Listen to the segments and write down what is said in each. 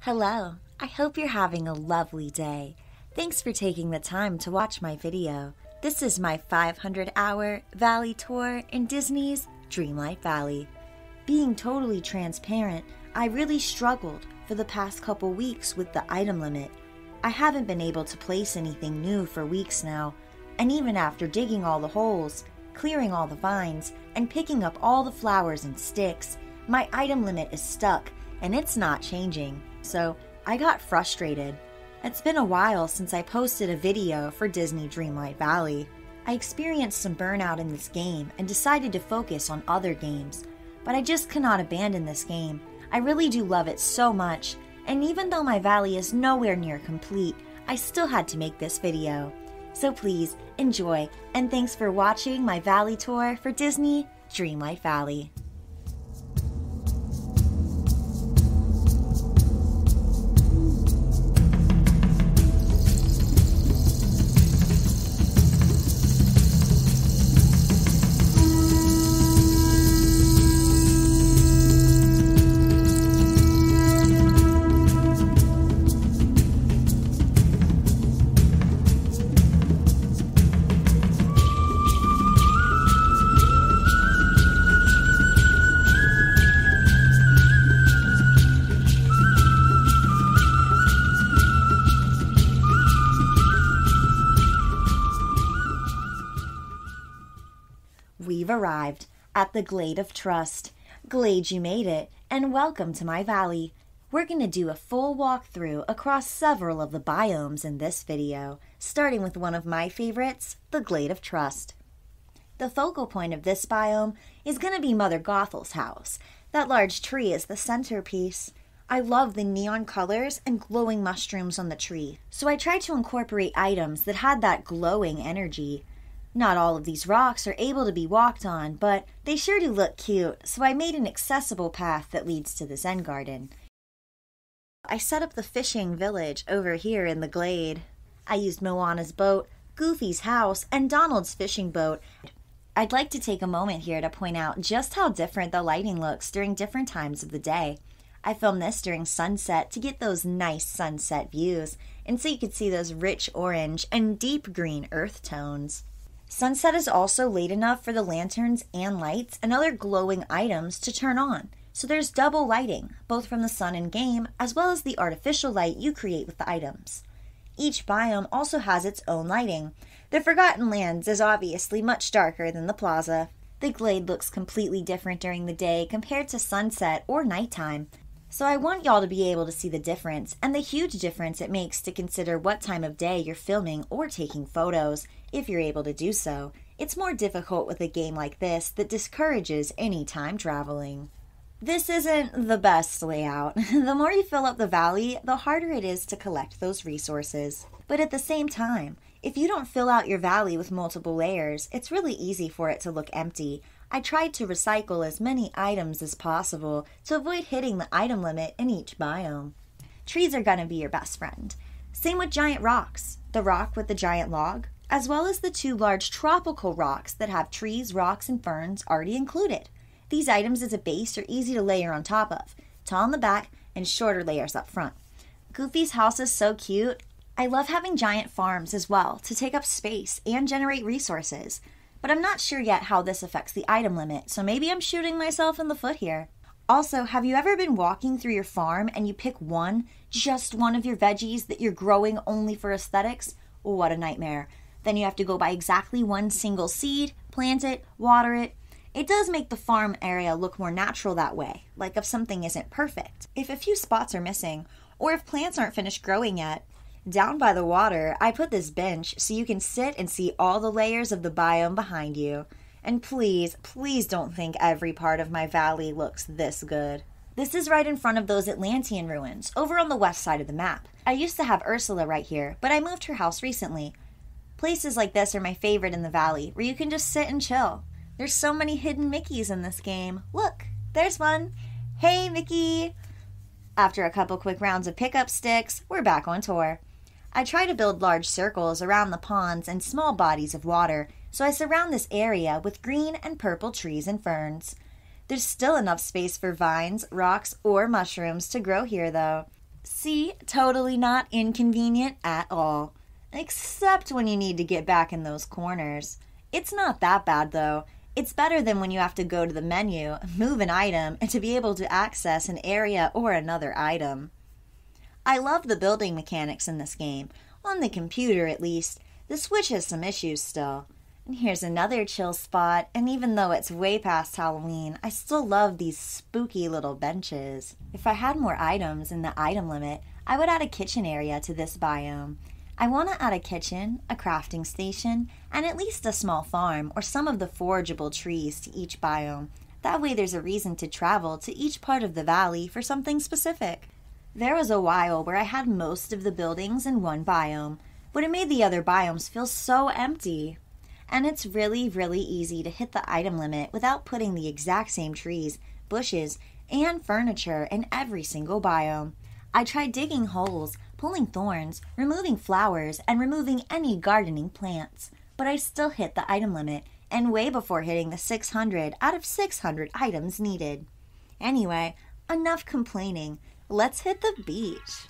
Hello, I hope you're having a lovely day. Thanks for taking the time to watch my video. This is my 500-hour Valley tour in Disney's Dreamlight Valley. Being totally transparent, I really struggled for the past couple weeks with the item limit. I haven't been able to place anything new for weeks now, and even after digging all the holes, clearing all the vines, and picking up all the flowers and sticks, my item limit is stuck and it's not changing. So I got frustrated. It's been a while since I posted a video for Disney Dreamlight Valley. I experienced some burnout in this game and decided to focus on other games, but I just cannot abandon this game. I really do love it so much, and even though my valley is nowhere near complete, I still had to make this video. So please enjoy, and thanks for watching my valley tour for Disney Dreamlight Valley. We've arrived at the Glade of Trust. Glade, you made it, and welcome to my valley. We're going to do a full walkthrough across several of the biomes in this video, starting with one of my favorites, the Glade of Trust. The focal point of this biome is going to be Mother Gothel's house. That large tree is the centerpiece. I love the neon colors and glowing mushrooms on the tree, so I tried to incorporate items that had that glowing energy. Not all of these rocks are able to be walked on, but they sure do look cute, so I made an accessible path that leads to the Zen Garden. I set up the fishing village over here in the Glade. I used Moana's boat, Goofy's house, and Donald's fishing boat. I'd like to take a moment here to point out just how different the lighting looks during different times of the day. I filmed this during sunset to get those nice sunset views, and so you could see those rich orange and deep green earth tones. Sunset is also late enough for the lanterns and lights and other glowing items to turn on, so there's double lighting, both from the sun in game as well as the artificial light you create with the items. Each biome also has its own lighting. The Forgotten Lands is obviously much darker than the plaza. The Glade looks completely different during the day compared to sunset or nighttime, so I want y'all to be able to see the difference and the huge difference it makes to consider what time of day you're filming or taking photos, if you're able to do so. It's more difficult with a game like this that discourages any time traveling. This isn't the best layout. The more you fill up the valley, the harder it is to collect those resources. But at the same time, if you don't fill out your valley with multiple layers, it's really easy for it to look empty. I tried to recycle as many items as possible to avoid hitting the item limit in each biome. Trees are gonna be your best friend. Same with giant rocks. The rock with the giant log, as well as the two large tropical rocks that have trees, rocks, and ferns already included. These items as a base are easy to layer on top of, tall in the back and shorter layers up front. Goofy's house is so cute. I love having giant farms as well to take up space and generate resources, but I'm not sure yet how this affects the item limit, so maybe I'm shooting myself in the foot here. Also, have you ever been walking through your farm and you pick just one of your veggies that you're growing only for aesthetics? What a nightmare. Then you have to go buy exactly one single seed, plant it, water it. It does make the farm area look more natural that way, like if something isn't perfect, if a few spots are missing, or if plants aren't finished growing yet. Down by the water, I put this bench so you can sit and see all the layers of the biome behind you. And please, please don't think every part of my valley looks this good. This is right in front of those Atlantean ruins, over on the west side of the map. I used to have Ursula right here, but I moved her house recently. Places like this are my favorite in the valley, where you can just sit and chill. There's so many hidden Mickeys in this game. Look, there's one. Hey, Mickey! After a couple quick rounds of pickup sticks, we're back on tour. I try to build large circles around the ponds and small bodies of water, so I surround this area with green and purple trees and ferns. There's still enough space for vines, rocks, or mushrooms to grow here, though. See, totally not inconvenient at all. Except when you need to get back in those corners. It's not that bad though. It's better than when you have to go to the menu, move an item, and to be able to access an area or another item. I love the building mechanics in this game. On the computer at least. The Switch has some issues still. And here's another chill spot, and even though it's way past Halloween, I still love these spooky little benches. If I had more items in the item limit, I would add a kitchen area to this biome. I want to add a kitchen, a crafting station, and at least a small farm or some of the forageable trees to each biome. That way there's a reason to travel to each part of the valley for something specific. There was a while where I had most of the buildings in one biome, but it made the other biomes feel so empty. And it's really, really easy to hit the item limit without putting the exact same trees, bushes, and furniture in every single biome. I tried digging holes, pulling thorns, removing flowers, and removing any gardening plants, but I still hit the item limit, and way before hitting the 600 out of 600 items needed. Anyway, enough complaining. Let's hit the beach.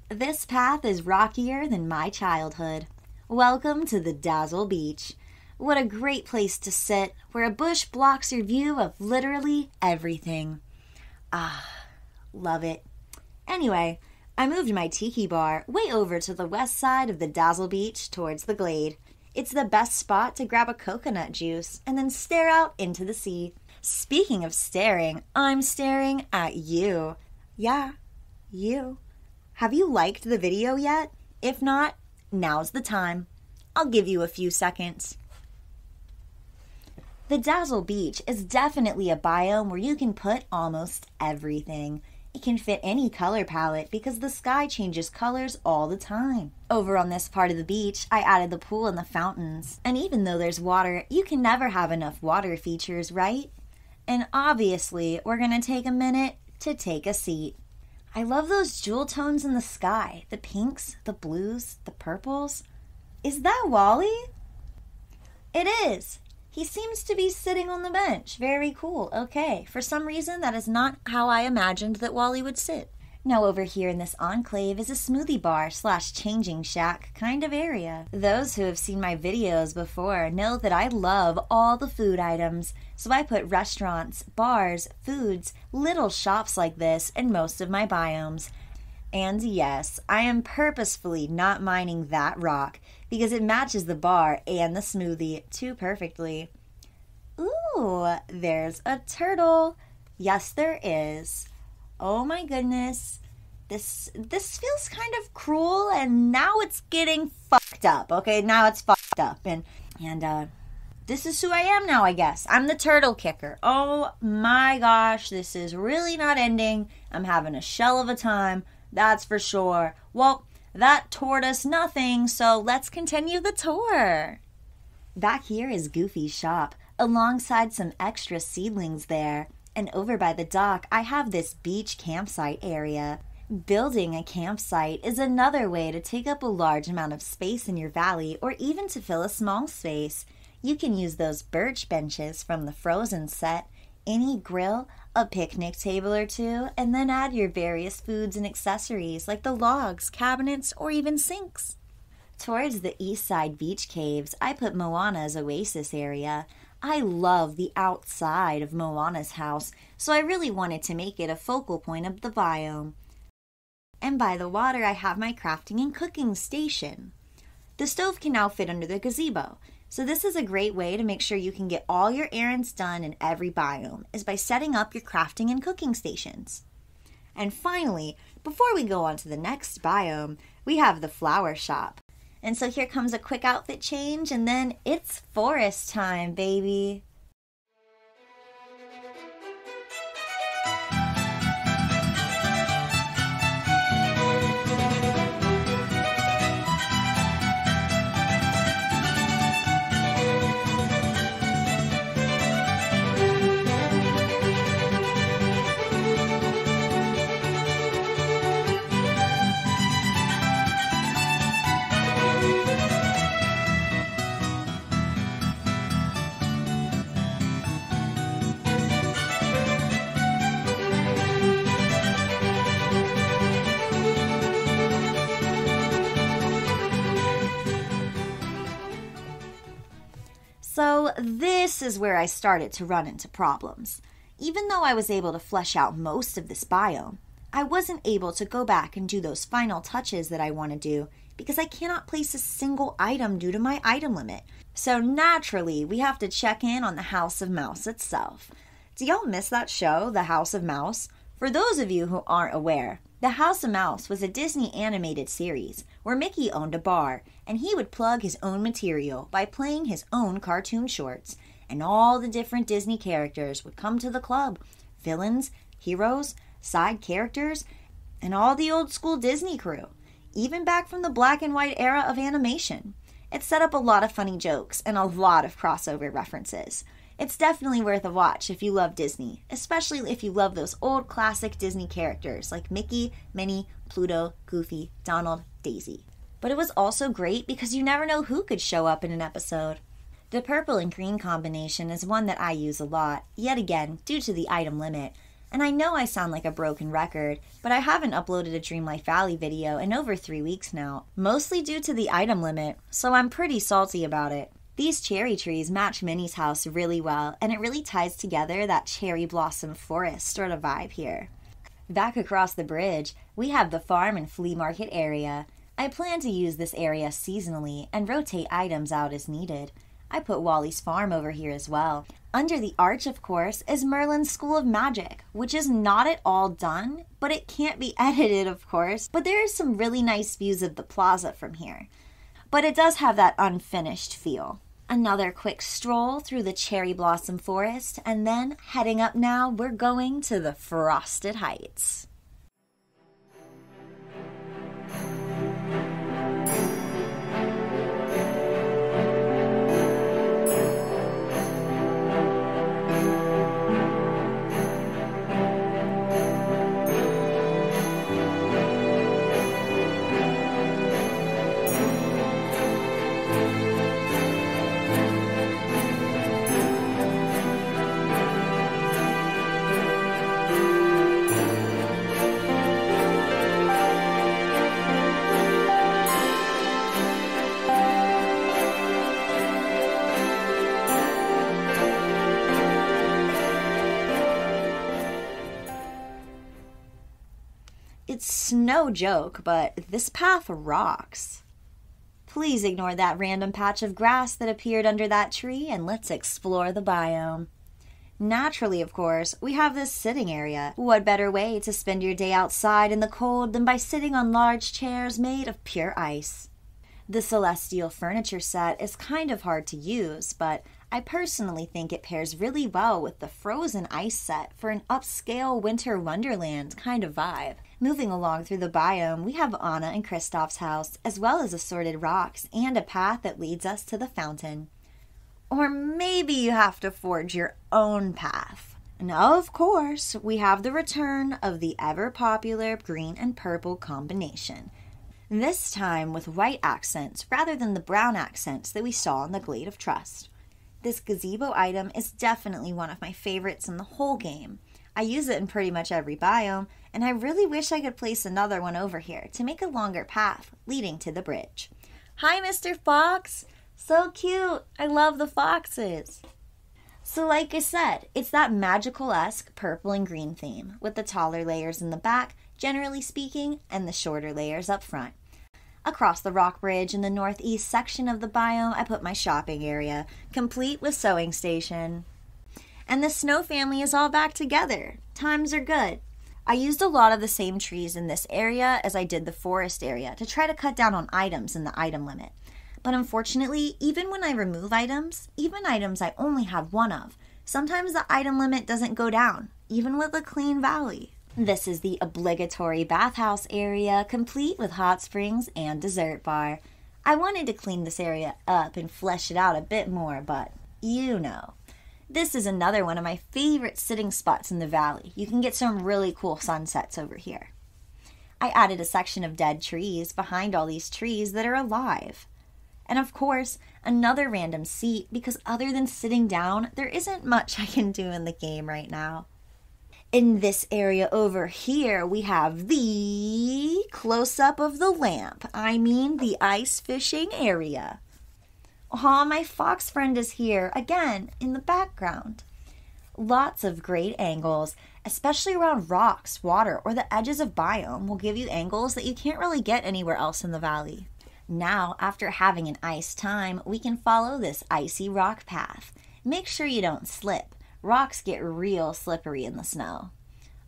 This path is rockier than my childhood. Welcome to the Dazzle Beach. What a great place to sit, where a bush blocks your view of literally everything. Ah, love it. Anyway, I moved my tiki bar way over to the west side of the Dazzle Beach towards the Glade. It's the best spot to grab a coconut juice and then stare out into the sea. Speaking of staring, I'm staring at you. Yeah, you. Have you liked the video yet? If not, now's the time. I'll give you a few seconds. The Dazzle Beach is definitely a biome where you can put almost everything. It can fit any color palette because the sky changes colors all the time. Over on this part of the beach, I added the pool and the fountains. And even though there's water, you can never have enough water features, right? And obviously, we're going to take a minute to take a seat. I love those jewel tones in the sky. The pinks, the blues, the purples. Is that Wally? It is. He seems to be sitting on the bench. Very cool. Okay. For some reason, that is not how I imagined that Wally would sit. Now over here in this enclave is a smoothie bar / changing shack kind of area. Those who have seen my videos before know that I love all the food items. So I put restaurants, bars, foods, little shops like this in most of my biomes. And yes, I am purposefully not mining that rock because it matches the bar and the smoothie too perfectly. Ooh, there's a turtle. Yes, there is. Oh my goodness. This feels kind of cruel, and now it's getting fucked up. Okay, now it's fucked up. And this is who I am now, I guess. I'm the turtle kicker. Oh my gosh, this is really not ending. I'm having a shell of a time, that's for sure. Well, that toured us nothing, so let's continue the tour. Back here is Goofy's shop, alongside some extra seedlings there. And over by the dock, I have this beach campsite area. Building a campsite is another way to take up a large amount of space in your valley, or even to fill a small space. You can use those birch benches from the Frozen set, any grill, a picnic table or two, and then add your various foods and accessories like the logs, cabinets, or even sinks. Towards the east side beach caves, I put Moana's oasis area. I love the outside of Moana's house, so I really wanted to make it a focal point of the biome. And by the water, I have my crafting and cooking station. The stove can now fit under the gazebo, so this is a great way to make sure you can get all your errands done in every biome, is by setting up your crafting and cooking stations. And finally, before we go on to the next biome, we have the flower shop. And so here comes a quick outfit change, and then it's forest time, baby. So this is where I started to run into problems. Even though I was able to flesh out most of this biome, I wasn't able to go back and do those final touches that I want to do because I cannot place a single item due to my item limit. So naturally, we have to check in on the House of Mouse itself. Do y'all miss that show, The House of Mouse? For those of you who aren't aware, The House of Mouse was a Disney animated series where Mickey owned a bar and he would plug his own material by playing his own cartoon shorts, and all the different Disney characters would come to the club, villains, heroes, side characters, and all the old school Disney crew, even back from the black and white era of animation. It set up a lot of funny jokes and a lot of crossover references. It's definitely worth a watch if you love Disney, especially if you love those old classic Disney characters like Mickey, Minnie, Pluto, Goofy, Donald, Daisy. But it was also great because you never know who could show up in an episode. The purple and green combination is one that I use a lot, yet again, due to the item limit. And I know I sound like a broken record, but I haven't uploaded a Dreamlight Valley video in over 3 weeks now, mostly due to the item limit, so I'm pretty salty about it. These cherry trees match Minnie's house really well, and it really ties together that cherry blossom forest sort of vibe here. Back across the bridge, we have the farm and flea market area. I plan to use this area seasonally and rotate items out as needed. I put Wally's farm over here as well. Under the arch, of course, is Merlin's School of Magic, which is not at all done, but it can't be edited, of course. But there are some really nice views of the plaza from here. But it does have that unfinished feel. Another quick stroll through the cherry blossom forest, and then heading up now, we're going to the Frosted Heights. It's no joke, but this path rocks. Please ignore that random patch of grass that appeared under that tree and let's explore the biome. Naturally, of course, we have this sitting area. What better way to spend your day outside in the cold than by sitting on large chairs made of pure ice? The Celestial furniture set is kind of hard to use, but I personally think it pairs really well with the frozen ice set for an upscale winter wonderland kind of vibe. Moving along through the biome, we have Anna and Kristoff's house, as well as assorted rocks and a path that leads us to the fountain. Or maybe you have to forge your own path. And of course, we have the return of the ever-popular green and purple combination. This time with white accents rather than the brown accents that we saw in the Glade of Trust. This gazebo item is definitely one of my favorites in the whole game. I use it in pretty much every biome, and I really wish I could place another one over here to make a longer path leading to the bridge. Hi, Mr. Fox! So cute! I love the foxes! So like I said, it's that magical-esque purple and green theme, with the taller layers in the back, generally speaking, and the shorter layers up front. Across the rock bridge in the northeast section of the biome, I put my shopping area, complete with sewing station. And the snow family is all back together. Times are good. I used a lot of the same trees in this area as I did the forest area to try to cut down on items in the item limit. But unfortunately, even when I remove items, even items I only have one of, sometimes the item limit doesn't go down, even with a clean valley. This is the obligatory bathhouse area, complete with hot springs and dessert bar. I wanted to clean this area up and flesh it out a bit more, but you know. This is another one of my favorite sitting spots in the valley. You can get some really cool sunsets over here. I added a section of dead trees behind all these trees that are alive. And of course, another random seat, because other than sitting down, there isn't much I can do in the game right now. In this area over here, we have the close-up of the lamp. I mean the ice fishing area. Aw, my fox friend is here, again, in the background. Lots of great angles, especially around rocks, water, or the edges of biome will give you angles that you can't really get anywhere else in the valley. Now, after having an ice time, we can follow this icy rock path. Make sure you don't slip. Rocks get real slippery in the snow.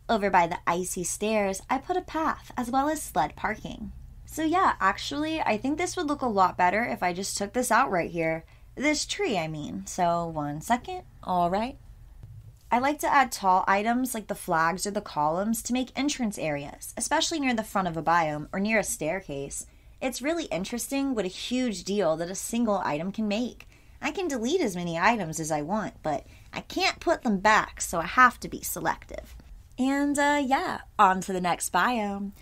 Over by the icy stairs, I put a path as well as sled parking. So yeah, actually, I think this would look a lot better if I just took this out right here. This tree, I mean. So 1 second. All right. I like to add tall items like the flags or the columns to make entrance areas, especially near the front of a biome or near a staircase. It's really interesting what a huge deal that a single item can make. I can delete as many items as I want, but I can't put them back, so I have to be selective. And yeah, on to the next biome.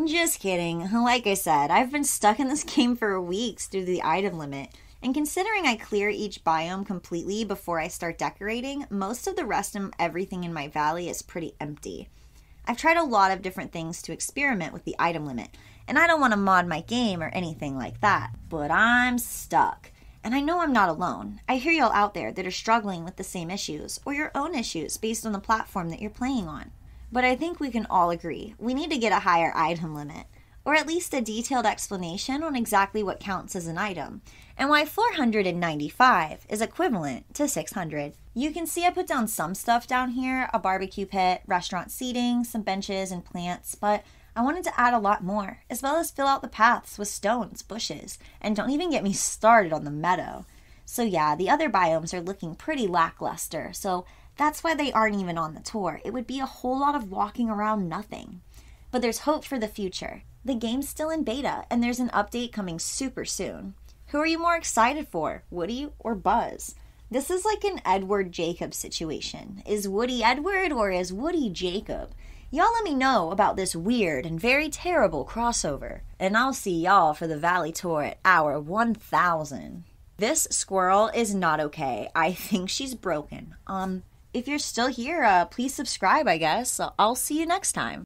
Just kidding. Like I said, I've been stuck in this game for weeks due to the item limit. And considering I clear each biome completely before I start decorating, most of the rest of everything in my valley is pretty empty. I've tried a lot of different things to experiment with the item limit, and I don't want to mod my game or anything like that, but I'm stuck. And I know I'm not alone. I hear y'all out there that are struggling with the same issues, or your own issues based on the platform that you're playing on. But I think we can all agree we need to get a higher item limit, or at least a detailed explanation on exactly what counts as an item, and why 495 is equivalent to 600. You can see I put down some stuff down here, a barbecue pit, restaurant seating, some benches and plants, but I wanted to add a lot more, as well as fill out the paths with stones, bushes, and don't even get me started on the meadow. So yeah, the other biomes are looking pretty lackluster, so that's why they aren't even on the tour. It would be a whole lot of walking around nothing. But there's hope for the future. The game's still in beta, and there's an update coming super soon. Who are you more excited for, Woody or Buzz? This is like an Edward Jacob situation. Is Woody Edward or is Woody Jacob? Y'all let me know about this weird and very terrible crossover. And I'll see y'all for the Valley Tour at hour 1000. This squirrel is not okay. I think she's broken. If you're still here, please subscribe, I guess. I'll see you next time.